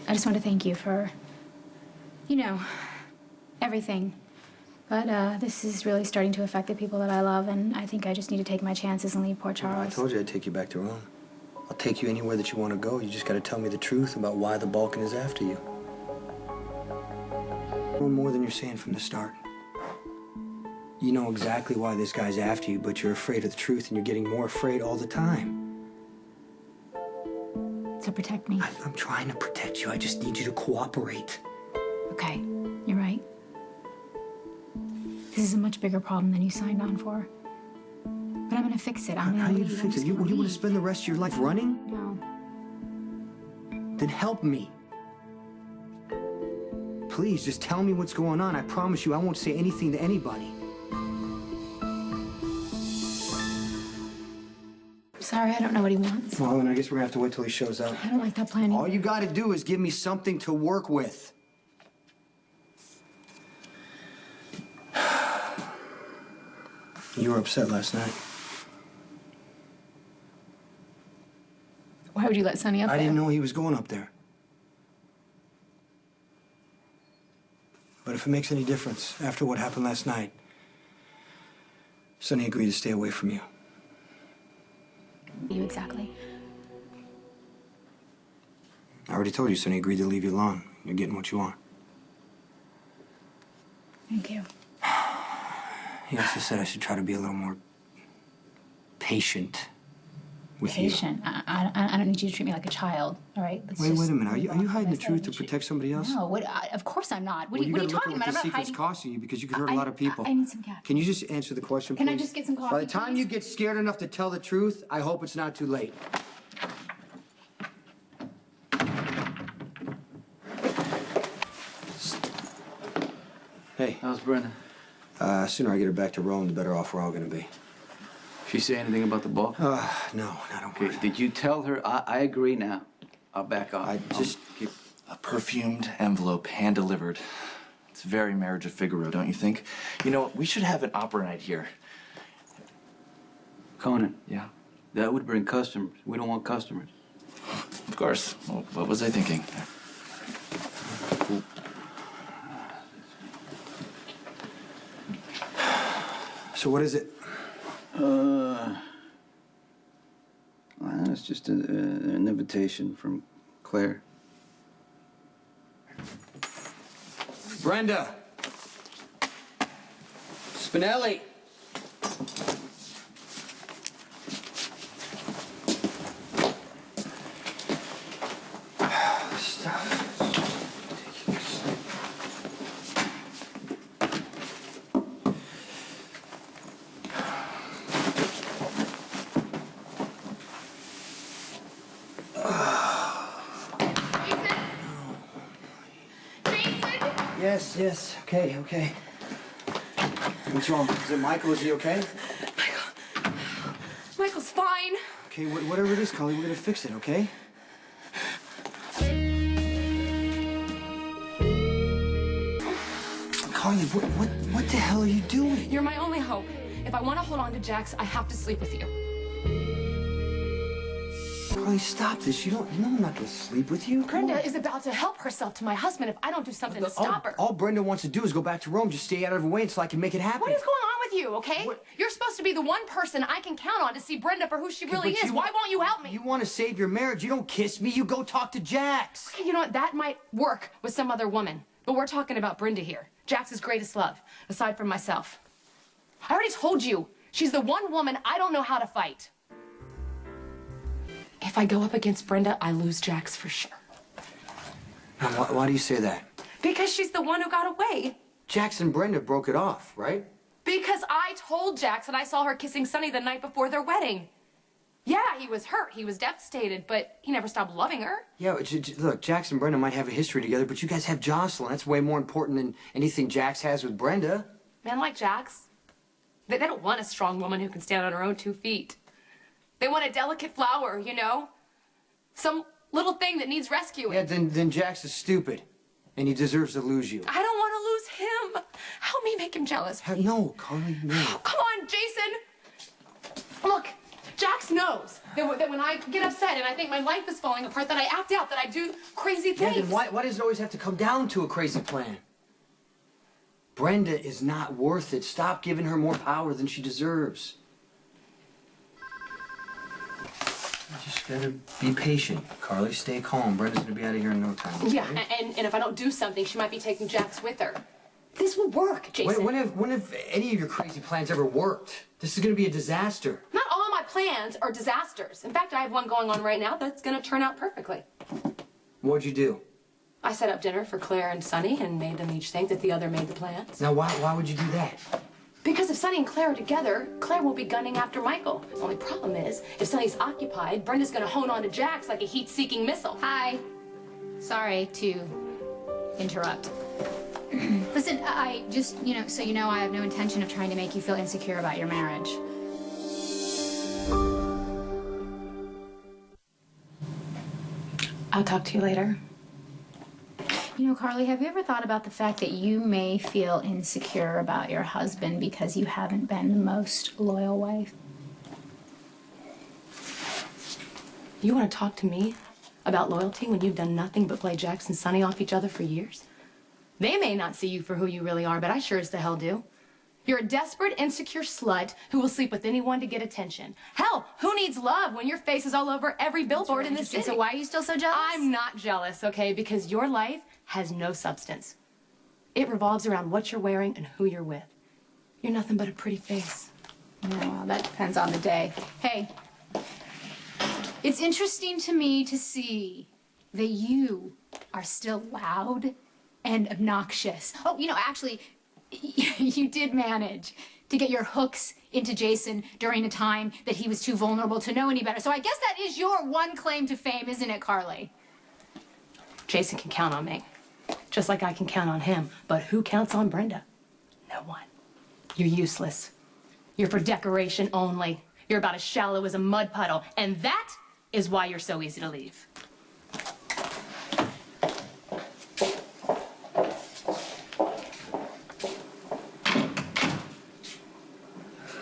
I just want to thank you for, you know, everything. But this is really starting to affect the people that I love, and I think I just need to take my chances and leave poor Charles. I told you I'd take you back to Rome. I'll take you anywhere that you want to go. You just got to tell me the truth about why the Balkan is after you. No more than you're saying from the start. You know exactly why this guy's after you, but you're afraid of the truth, and you're getting more afraid all the time. So protect me. I'm trying to protect you. I just need you to cooperate. Okay, you're right. This is a much bigger problem than you signed on for. But I'm gonna fix it. How are you gonna fix it? You want to spend the rest of your life running? No. Then help me. Please, just tell me what's going on. I promise you I won't say anything to anybody. Sorry, I don't know what he wants. Well, then I guess we're gonna have to wait till he shows up. I don't like that plan. All you gotta do is give me something to work with. You were upset last night. Why would you let Sonny up there? I didn't know he was going up there. But if it makes any difference, after what happened last night, Sonny agreed to stay away from you. You exactly. I already told you Sonny agreed to leave you alone. You're getting what you want. Thank you. He also said I should try to be a little more patient with you. Patient? I don't need you to treat me like a child, all right? Wait a minute. Are you hiding the truth to protect somebody else? No, of course I'm not. What are you talking about? I'm not hiding. Costing you because you could hurt a lot of people. I need some caffeine. Can you just answer the question, please? Can I just get some coffee, By the time please? you get scared enough to tell the truth, I hope it's not too late. Hey. How's Brenda? Sooner I get her back to Rome, the better off we're all gonna be. She say anything about the ball? No, I don't worry. Did you tell her? I agree now. I'll back off. I just... A perfumed envelope, hand-delivered. It's very Marriage of Figaro, don't you think? You know, we should have an opera night here. Conan. Yeah? That would bring customers. We don't want customers. Of course. Well, what was I thinking? So what is it? Well, it's just an invitation from Claire. Brenda! Spinelli! Stop. Yes, okay. What's wrong? Is it Michael? Is he okay? Michael's fine. Okay, whatever it is, Colleen, we're gonna fix it, okay? Colleen, what the hell are you doing? You're my only hope. If I want to hold on to Jax, I have to sleep with you. Colleen, stop this. You know I'm not gonna sleep with you. Come Brenda on. is about to help herself to my husband if I don't do something to stop her. All Brenda wants to do is go back to Rome. Just stay out of her way until I can make it happen. What is going on with you, okay? What? You're supposed to be the one person I can count on to see Brenda for who she really but is. Why won't you help me? You want to save your marriage. You don't kiss me. You go talk to Jax. You know what? That might work with some other woman. But we're talking about Brenda here. Jax's greatest love, aside from myself. I already told you, she's the one woman I don't know how to fight. If I go up against Brenda, I lose Jax for sure. Now, why do you say that? Because she's the one who got away. Jax and Brenda broke it off, right? Because I told Jax that I saw her kissing Sonny the night before their wedding. Yeah, he was hurt. He was devastated, but he never stopped loving her. Yeah, look, Jax and Brenda might have a history together, but you guys have Jocelyn. That's way more important than anything Jax has with Brenda. Men like Jax, they don't want a strong woman who can stand on her own 2 feet. They want a delicate flower, you know? Some little thing that needs rescuing. Yeah, then Jax is stupid, and he deserves to lose you. I don't want to lose him. Help me make him jealous. No, Carly, no. Oh, come on, Jason. Look, Jax knows That when I get upset and I think my life is falling apart, that I act out, that I do crazy things. Yeah, then why does it always have to come down to a crazy plan? Brenda is not worth it. Stop giving her more power than she deserves. You just gotta be patient, Carly. Stay calm. Brenda's gonna be out of here in no time. Okay? Yeah, and if I don't do something, she might be taking Jax with her. This will work, Jason. When have any of your crazy plans ever worked? This is gonna be a disaster. Not all my plans are disasters. In fact, I have one going on right now that's gonna turn out perfectly. What'd you do? I set up dinner for Claire and Sonny and made them each think that the other made the plans. Now, why would you do that? Because if Sonny and Claire are together, Claire will be gunning after Michael. The only problem is, if Sonny's occupied, Brenda's gonna hone on to Jax like a heat-seeking missile. Hi. Sorry to interrupt. Listen, I just, so you know, I have no intention of trying to make you feel insecure about your marriage. I'll talk to you later. Carly, have you ever thought about the fact that you may feel insecure about your husband because you haven't been the most loyal wife? You want to talk to me about loyalty when you've done nothing but play Jax and Sonny off each other for years? They may not see you for who you really are, but I sure as the hell do. You're a desperate, insecure slut who will sleep with anyone to get attention. Hell, who needs love when your face is all over every billboard in the city? So why are you still so jealous? I'm not jealous, okay? Because your life has no substance. It revolves around what you're wearing and who you're with. You're nothing but a pretty face. Yeah, well, that depends on the day. Hey, it's interesting to me to see that you are still loud and obnoxious. Oh, actually, you did manage to get your hooks into Jason during a time that he was too vulnerable to know any better. So I guess that is your one claim to fame, isn't it, Carly? Jason can count on me, just like I can count on him. But who counts on Brenda? No one. You're useless. You're for decoration only. You're about as shallow as a mud puddle. And that is why you're so easy to leave.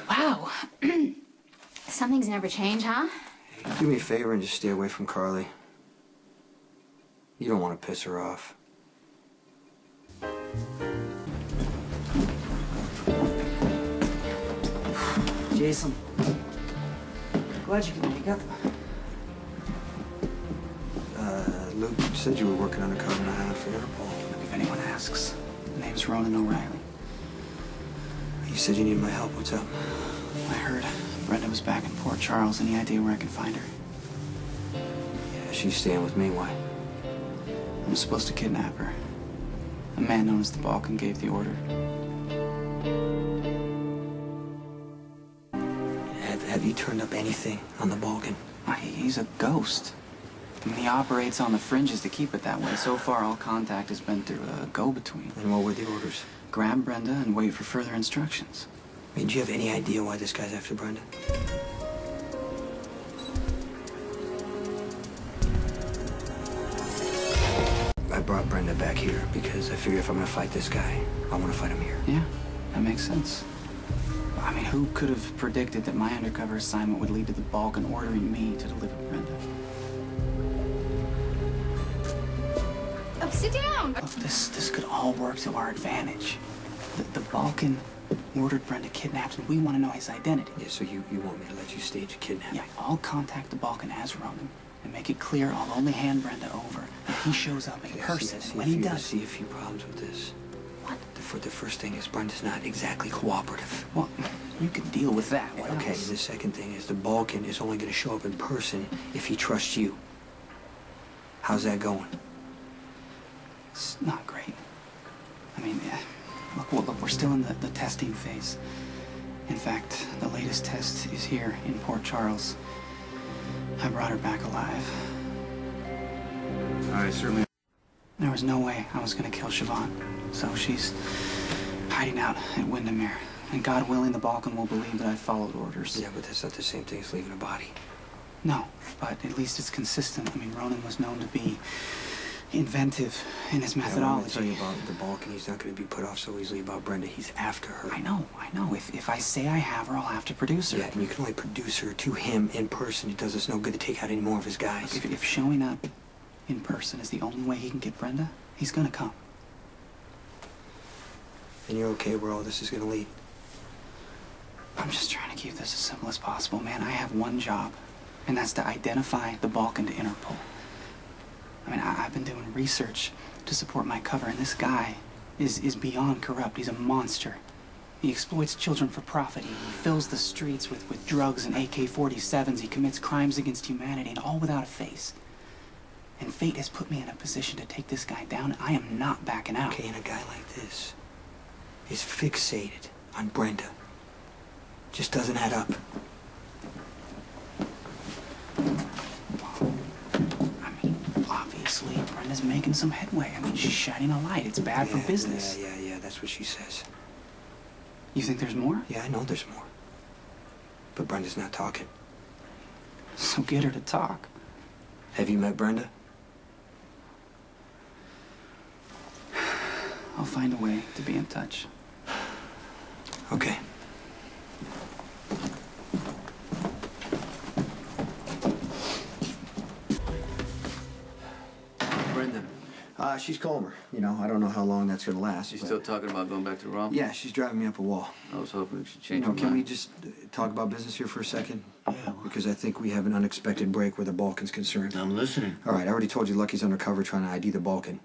Wow. Some things never change, huh? Hey, do me a favor and just stay away from Carly. You don't want to piss her off. Jason, glad you can make up. Luke said you were working undercover in a half for Interpol. Look, if anyone asks, the name's Ronan O'Reilly. You said you needed my help. What's up? I heard Brenda was back in Port Charles. Any idea where I can find her? Yeah, she's staying with me. Why? I'm supposed to kidnap her. A man known as the Balkan gave the order. Have you turned up anything on the Balkan? He's a ghost. I mean, he operates on the fringes to keep it that way. So far, all contact has been through a go-between. And what were the orders? Grab Brenda and wait for further instructions. I mean, do you have any idea why this guy's after Brenda? I brought Brenda back here because I figure if I'm gonna fight this guy, I want to fight him here. Yeah, that makes sense. I mean, who could have predicted that my undercover assignment would lead to the Balkan ordering me to deliver Brenda? Oh, sit down. Look, this could all work to our advantage. The Balkan ordered Brenda kidnapped, and we want to know his identity. Yeah, so you want me to let you stage a kidnapping? Yeah, I'll contact the Balkan as Ronan and make it clear I'll only hand Brenda over if he shows up in person. When he does, I see a few problems with this. What? The first thing is Brenda's not exactly cooperative. Well, you can deal with that. What Okay, else? the second thing is the Balkan is only going to show up in person if he trusts you. How's that going? It's not great. I mean, look, we're still in the testing phase. In fact, the latest test is here in Port Charles. I brought her back alive. I certainly... There was no way I was going to kill Siobhan. So she's hiding out at Windermere. And God willing, the Balkan will believe that I followed orders. Yeah, but that's not the same thing as leaving a body. No, but at least it's consistent. I mean, Ronan was known to be inventive in his Yeah, well, I'm gonna methodology. tell you about the Balkan. He's not going to be put off so easily about Brenda. He's after her. I know. If I say I have her, I'll have to produce her. Yeah, and you can only produce her to him in person. It does us no good to take out any more of his guys. If showing up in person is the only way he can get Brenda, he's gonna come. And you're okay where all this is going to lead? I'm just trying to keep this as simple as possible, man. I have one job, and that's to identify the Balkan to Interpol. I mean, I've been doing research to support my cover, and this guy is beyond corrupt. He's a monster. He exploits children for profit. He fills the streets with drugs and AK-47s. He commits crimes against humanity, and all without a face. And fate has put me in a position to take this guy down, and I am not backing out. Okay, and a guy like this is fixated on Brenda. Just doesn't add up. I mean, obviously, Brenda's making some headway. I mean, she's shining a light. It's bad for business. Yeah, that's what she says. You think there's more? Yeah, I know there's more. But Brenda's not talking. So get her to talk. Have you met Brenda? I'll find a way to be in touch. Okay. Brenda, She's calmer. You know, I don't know how long that's gonna last. she's but- still talking about going back to Rome? Yeah, she's driving me up a wall. I was hoping she'd You change know, her can we mind. just talk about business here for a second? Yeah, well. Because I think we have an unexpected break where the Balkan's concerned. I'm listening. All right, I already told you Lucky's undercover trying to ID the Balkan.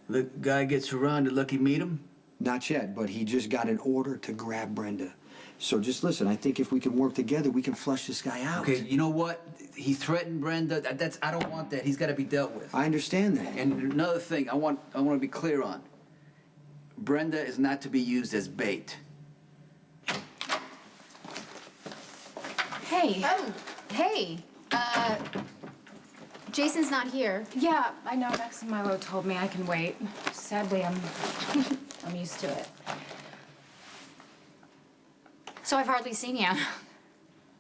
The guy gets around, did Lucky meet him? Not yet, but he just got an order to grab Brenda. So just listen, I think if we can work together, we can flush this guy out. Okay, you know what? He threatened Brenda. I don't want that. He's got to be dealt with. I understand that. And another thing, I want to be clear on. Brenda is not to be used as bait. Hey. Oh, hey. Jason's not here. Yeah, I know. Max and Milo told me I can wait. Sadly, I'm used to it. So I've hardly seen you.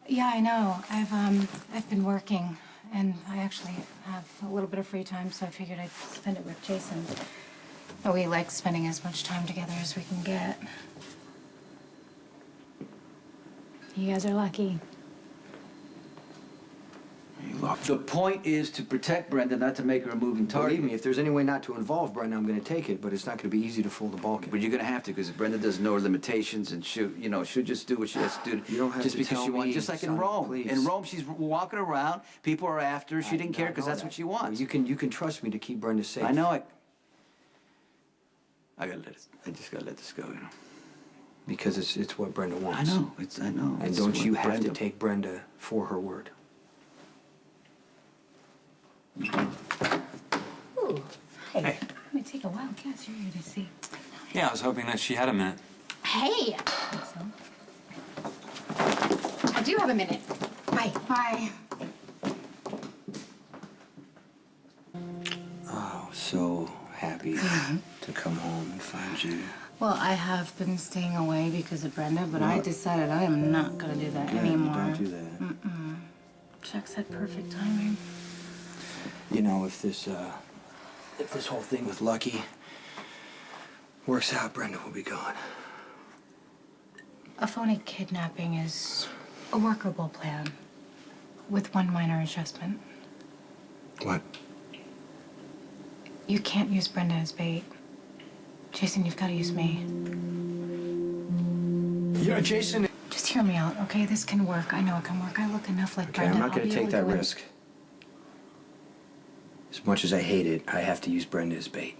Yeah, I know. I've been working, and I actually have a little bit of free time, so I figured I'd spend it with Jason. Oh, we like spending as much time together as we can get. You guys are lucky. The point is to protect Brenda, not to make her a moving target. Believe me, if there's any way not to involve Brenda, I'm going to take it, but it's not going to be easy to fool the Balkan. But you're gonna have to, because Brenda doesn't know her limitations, and she'll just do what she has to do. You don't have just to because tell she wants. me, Just like in son, Rome. please. In Rome, she's walking around. People are after her. She didn't care because I know that's that. what she wants. You can trust me to keep Brenda safe. I know. I gotta let it. I just gotta let this go. You know. Because it's what Brenda I wants. know. I know. And It's don't what you have Brenda- to take Brenda for her word. Ooh, hey. It may take a wild guess. You're here to see. Yeah, I was hoping that she had a minute. Hey. I do have a minute. Bye. Bye. Oh, so happy to come home and find you. Well, I have been staying away because of Brenda, but I decided I am not gonna do that anymore. Don't do that. Chuck said perfect timing. You know, if this whole thing with Lucky works out, Brenda will be gone. A phony kidnapping is a workable plan with one minor adjustment. What? You can't use Brenda as bait. Jason, you've got to use me. Yeah, Jason. Just hear me out, okay? This can work. I know it can work. I look enough like Okay, Brenda. I'm not I'll going be to take able that do it. risk. As much as I hate it, I have to use Brenda as bait.